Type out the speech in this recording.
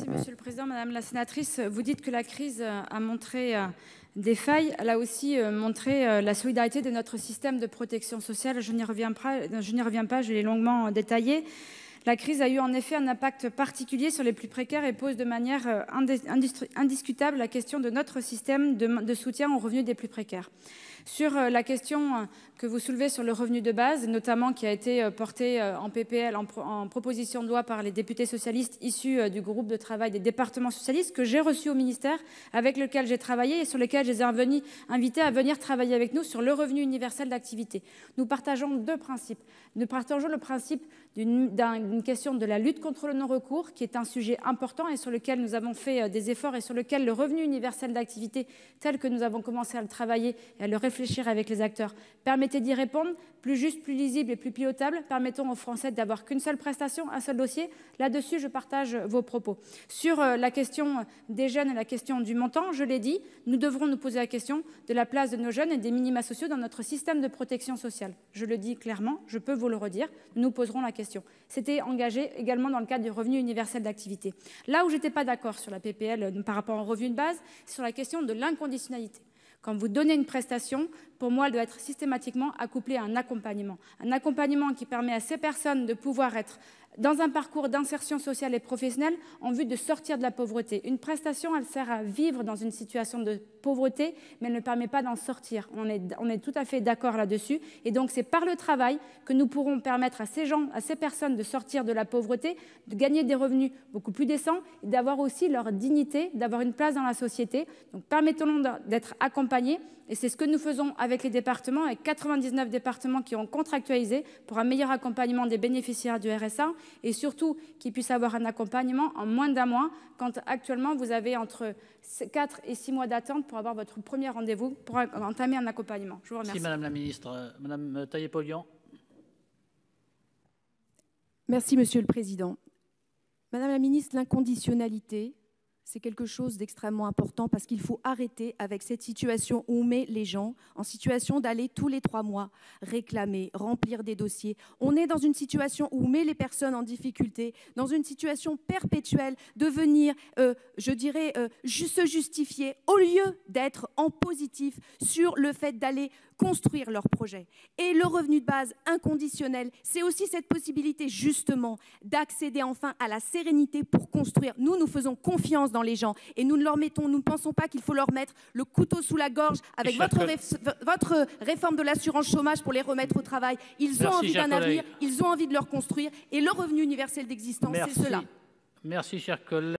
Merci, Monsieur le Président. Madame la sénatrice, vous dites que la crise a montré des failles. Elle a aussi montré la solidarité de notre système de protection sociale. Je n'y reviens pas, je l'ai longuement détaillé. La crise a eu en effet un impact particulier sur les plus précaires et pose de manière indiscutable la question de notre système de soutien aux revenus des plus précaires. Sur la question que vous soulevez sur le revenu de base, notamment qui a été porté en PPL, en proposition de loi par les députés socialistes issus du groupe de travail des départements socialistes que j'ai reçu au ministère, avec lequel j'ai travaillé et sur lequel je les ai invités à venir travailler avec nous sur le revenu universel d'activité. Nous partageons deux principes. Nous partageons le principe d'une question de la lutte contre le non-recours, qui est un sujet important et sur lequel nous avons fait des efforts et sur lequel le revenu universel d'activité, tel que nous avons commencé à le travailler et à le réfléchir avec les acteurs, permettait d'y répondre, plus juste, plus lisible et plus pilotable, permettant aux Français d'avoir qu'une seule prestation, un seul dossier. Là-dessus, je partage vos propos. Sur la question des jeunes et la question du montant, je l'ai dit, nous devrons nous poser la question de la place de nos jeunes et des minima sociaux dans notre système de protection sociale. Je le dis clairement, je peux vous le redire, nous nous poserons la question. C'était engagé également dans le cadre du revenu universel d'activité. Là où je n'étais pas d'accord sur la PPL par rapport au revenu de base, c'est sur la question de l'inconditionnalité. Quand vous donnez une prestation, pour moi, elle doit être systématiquement accouplée à un accompagnement. Un accompagnement qui permet à ces personnes de pouvoir être dans un parcours d'insertion sociale et professionnelle en vue de sortir de la pauvreté. Une prestation, elle sert à vivre dans une situation de pauvreté, mais elle ne permet pas d'en sortir. On est tout à fait d'accord là-dessus. Et donc, c'est par le travail que nous pourrons permettre à ces gens, à ces personnes de sortir de la pauvreté, de gagner des revenus beaucoup plus décents et d'avoir aussi leur dignité, d'avoir une place dans la société. Donc, permettons-leur d'être accompagnés. Et c'est ce que nous faisons avec les départements, avec 99 départements qui ont contractualisé pour un meilleur accompagnement des bénéficiaires du RSA et surtout qu'ils puissent avoir un accompagnement en moins d'un mois, quand actuellement vous avez entre 4 et 6 mois d'attente pour avoir votre premier rendez-vous, pour entamer un accompagnement. Je vous remercie. Merci Madame la Ministre. Madame Taillé-Polian. Merci Monsieur le Président. Madame la Ministre, l'inconditionnalité, c'est quelque chose d'extrêmement important parce qu'il faut arrêter avec cette situation où on met les gens en situation d'aller tous les 3 mois réclamer, remplir des dossiers. On est dans une situation où on met les personnes en difficulté, dans une situation perpétuelle de venir, se justifier au lieu d'être en positif sur le fait d'aller construire leur projet. Et le revenu de base inconditionnel, c'est aussi cette possibilité justement d'accéder enfin à la sérénité pour construire. Nous faisons confiance dans les gens et nous ne pensons pas qu'il faut leur mettre le couteau sous la gorge avec votre réforme de l'assurance chômage pour les remettre au travail. Ils ont envie d'un avenir, ils ont envie de leur construire et le revenu universel d'existence, c'est cela. Merci, chers collègues.